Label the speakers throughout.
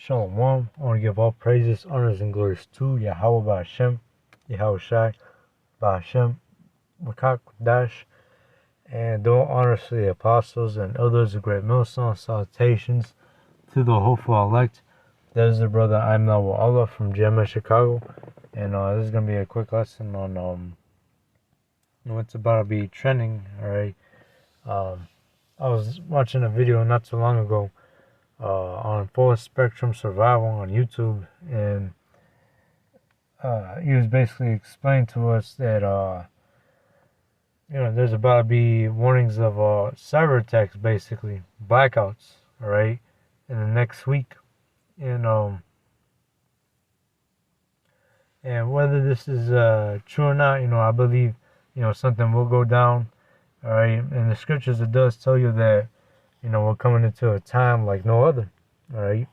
Speaker 1: Shalom. I want to give all praises, honors, and glories to Yahweh Ba'Hashem, Yahweh Shai, Ba'Hashem, Makak Dash, and all honors to the apostles and others of great millstone. Salutations to the hopeful elect. That is the brother I'm now with Allah from GMS Chicago, and this is gonna be a quick lesson on what's about to be trending. All right. I was watching a video not too long ago on full spectrum survival on YouTube, and he was basically explaining to us that there's about to be warnings of cyber attacks, basically blackouts, all right, in the next week, and whether this is true or not, I believe something will go down, all right. In the scriptures, it does tell you that we're coming into a time like no other, all right.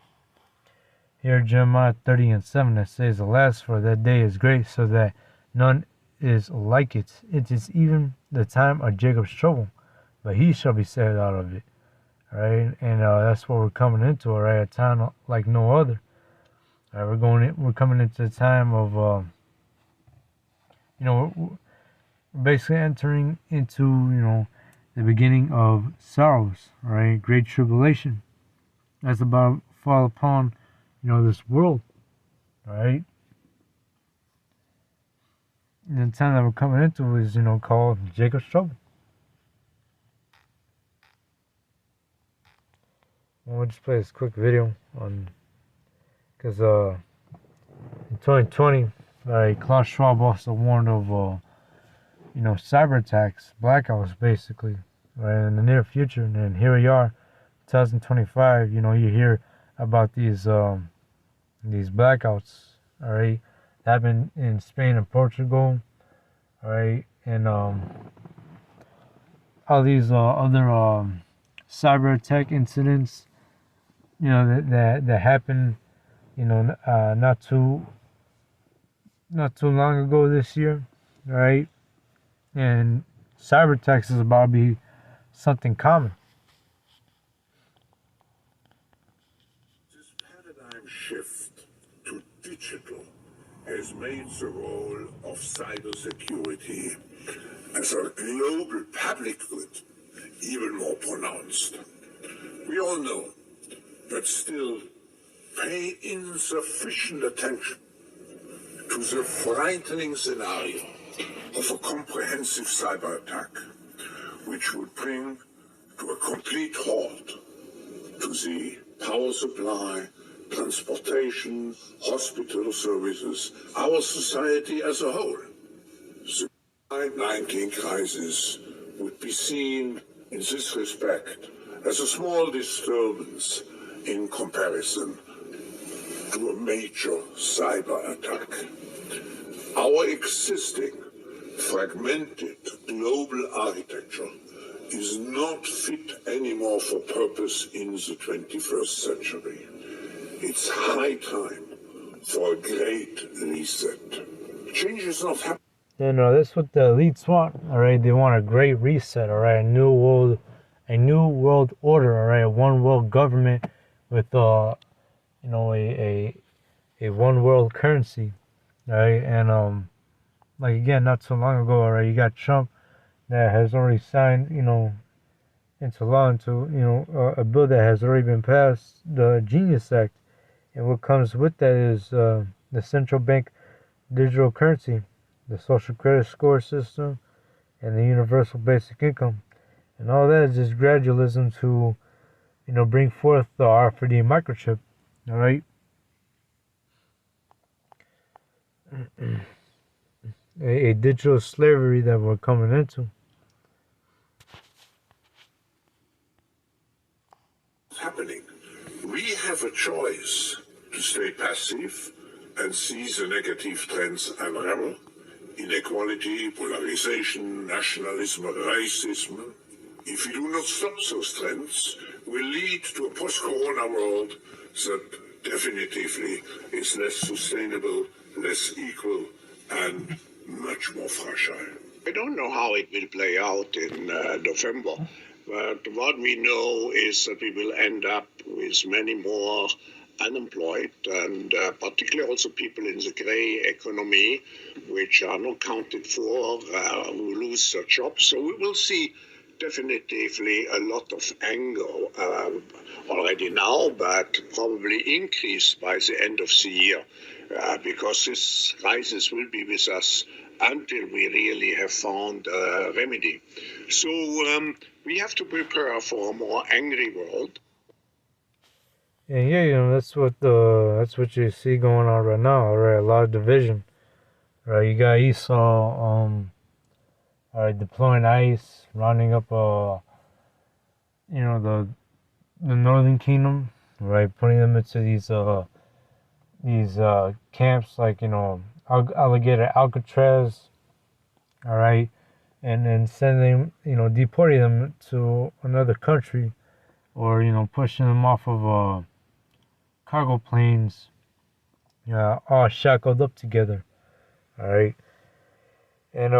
Speaker 1: Here, Jeremiah 30:7, it says, "Alas, for that day is great, so that none is like it. It is even the time of Jacob's trouble, but he shall be saved out of it." All right, and that's what we're coming into, all right, a time like no other. All right, we're coming into a time of, we're basically entering into, the beginning of sorrows, all right, great tribulation. That's about to fall upon, this world, all right. And the time that we're coming into is, called Jacob's trouble. We'll just play this quick video because in 2020, Klaus Schwab also warned of, cyber attacks, blackouts, basically, right, in the near future. And here we are, 2025. You hear about these blackouts, all right, that happened in Spain and Portugal, all right, and all these other cyber attack incidents, that happened, not too long ago this year, right? And cyber attacks is about to be something common.
Speaker 2: This paradigm shift to digital has made the role of cybersecurity as a global public good even more pronounced. We all know, but still pay insufficient attention to the frightening scenario of a comprehensive cyber attack, which would bring to a complete halt to the power supply, transportation, hospital services, our society as a whole. The COVID-19 crisis would be seen in this respect as a small disturbance in comparison to a major cyber attack. Our existing fragmented global architecture is not fit anymore for purpose in the 21st century. It's high time for a great reset. Change is not happening.
Speaker 1: That's what the elites want, all right. They want a great reset, all right. A new world order, all right. A one world government with a one world currency, right? And like again, not so long ago, all right, you got Trump that has already signed, into law, a bill that has already been passed, the Genius Act, and what comes with that is the central bank digital currency, the social credit score system, and the universal basic income, and all that is just gradualism to, bring forth the RFID microchip, all right. A digital slavery that we're coming into.
Speaker 2: Happening. We have a choice to stay passive and see the negative trends unravel. Inequality, polarization, nationalism, racism. If we do not stop those trends, will lead to a post-corona world that definitively is less sustainable, less equal, and much more fragile. I don't know how it will play out in November, but what we know is that we will end up with many more unemployed, and particularly also people in the gray economy, which are not counted for, who lose their jobs. So we will see definitively a lot of anger already now, but probably increased by the end of the year, because this crisis will be with us until we really have found a remedy. So we have to prepare for a more angry world.
Speaker 1: And yeah, that's what you see going on right now, right? A lot of division, right? You got Esau, deploying ICE, rounding up, the Northern Kingdom, right? Putting them into these camps, like alligator Alcatraz, all right, and then sending, deporting them to another country, or pushing them off of cargo planes, all shackled up together, all right, and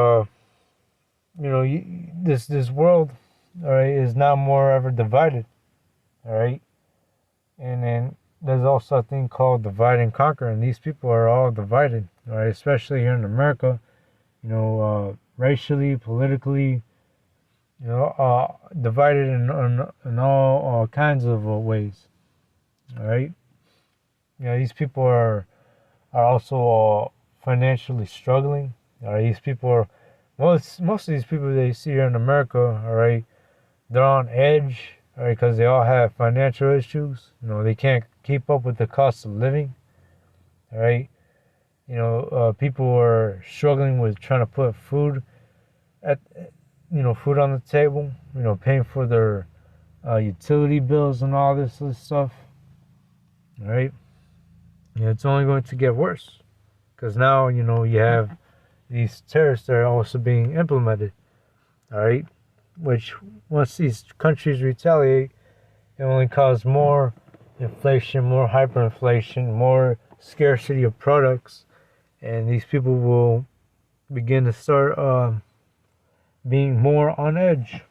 Speaker 1: this world, all right, is now more ever divided, all right, and then there's also a thing called divide and conquer, and these people are all divided, all right, especially here in America, racially, politically, divided in all kinds of ways, all right. These people are also financially struggling. All right, these people are most of these people that you see here in America. All right, they're on edge. All right, because they all have financial issues. They can't keep up with the cost of living. All right, people are struggling with trying to put food food on the table. Paying for their utility bills and all this stuff. All right. It's only going to get worse, because now you have these tariffs that are also being implemented, all right, which once these countries retaliate, it only causes more inflation, more hyperinflation, more scarcity of products, and these people will begin to start being more on edge.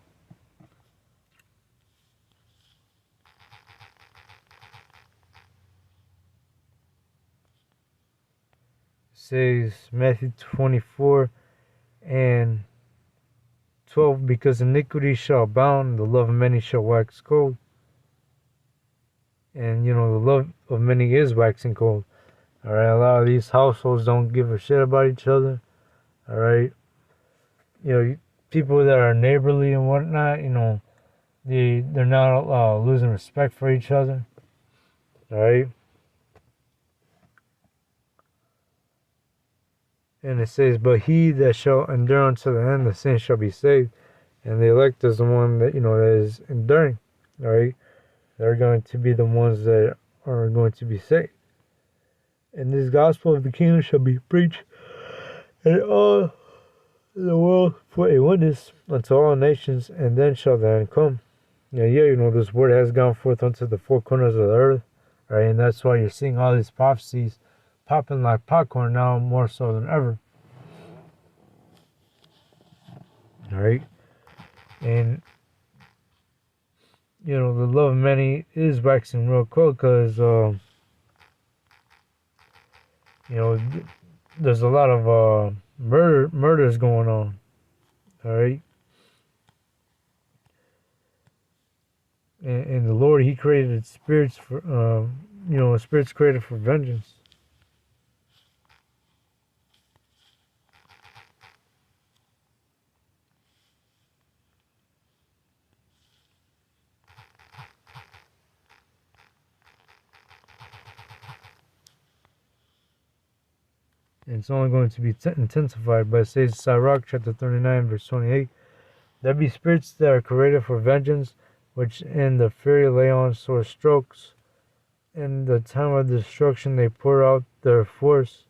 Speaker 1: Says Matthew 24 and 12, because iniquity shall abound, the love of many shall wax cold. And the love of many is waxing cold. All right, a lot of these households don't give a shit about each other. All right, people that are neighborly and whatnot, they're not losing respect for each other. All right. And it says, but he that shall endure unto the end, the same shall be saved. And the elect is the one that, that is enduring. All right. They're going to be the ones that are going to be saved. And this gospel of the kingdom shall be preached in all the world for a witness unto all nations, and then shall the end come. This word has gone forth unto the four corners of the earth. Right. And that's why you're seeing all these prophecies popping like popcorn now, more so than ever. All right. And the love of many is waxing real cold, because there's a lot of murders going on. All right. And the Lord, He created spirits for spirits created for vengeance. And it's only going to be intensified. But it says, Sirach chapter 39, verse 28, there be spirits that are created for vengeance, which in the fury lay on sore strokes. In the time of destruction they pour out their force,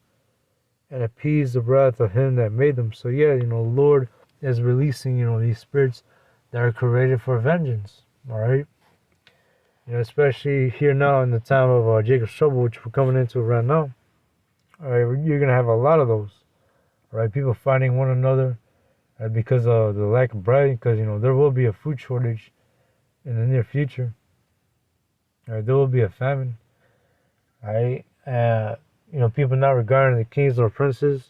Speaker 1: and appease the wrath of him that made them. So Lord is releasing, these spirits that are created for vengeance. All right. Especially here now in the time of Jacob's trouble, which we're coming into right now. All right, you're gonna have a lot of those. All right, people fighting one another because of the lack of bread. Because there will be a food shortage in the near future. All right, there will be a famine. Alright? People not regarding the kings or princes.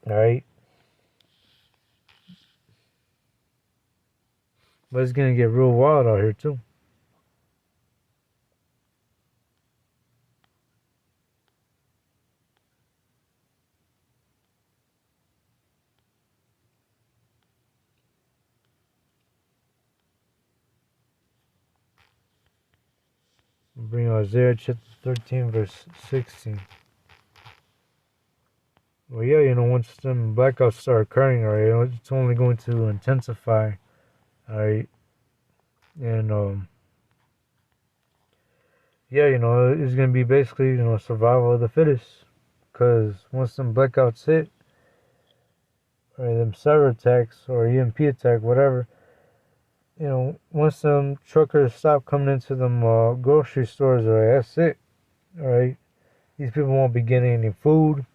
Speaker 1: Alright? But it's gonna get real wild out here too. Bring Isaiah chapter 13 verse 16. Well, yeah, once some blackouts start occurring, alright, it's only going to intensify, alright, and yeah, it's gonna be basically, survival of the fittest, because once some blackouts hit, or them cyber attacks or EMP attack, whatever, once some truckers stop coming into them grocery stores, alright, that's it, alright. These people won't be getting any food.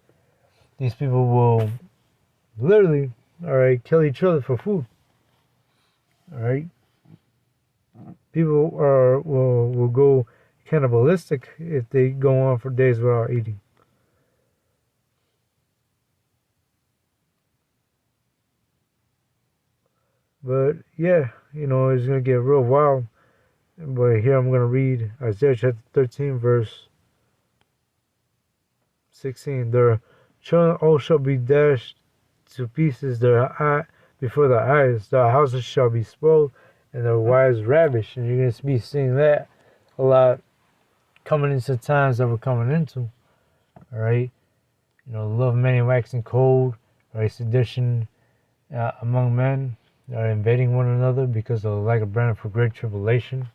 Speaker 1: These people will literally, alright, kill each other for food. Alright? People will go cannibalistic if they go on for days without eating. But yeah, it's gonna get real wild. But here I'm gonna read Isaiah chapter 13 verse 16. Their children all shall be dashed to pieces before their eyes. Their houses shall be spoiled and their wives ravished. And you're going to be seeing that a lot coming into times that we're coming into. Alright? Love many waxing cold. Alright? Sedition among men are invading one another because of the lack of brand for great tribulation.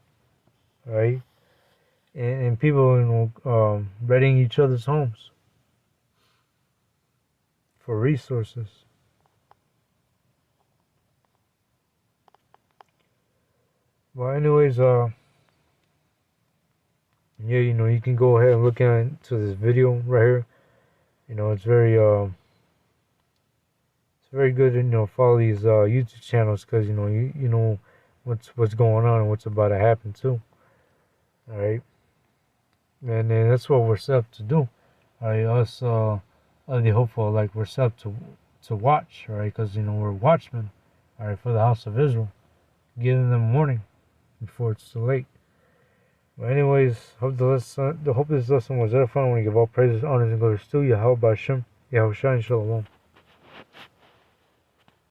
Speaker 1: Alright? And people, raiding each other's homes for resources. Well, anyways, yeah, you can go ahead and look into this video right here. It's very good to follow these YouTube channels, because you know what's going on and what's about to happen too. All right, and then that's what we're set up to do. All right, us the hopeful, like, we're set up to watch, all right, because we're watchmen, all right, for the house of Israel, giving them warning before it's too late. But anyways, hope this lesson was edifying. I want to give all praises, honors, and glories to Yahweh Hashem, Yahushua, and Shalom.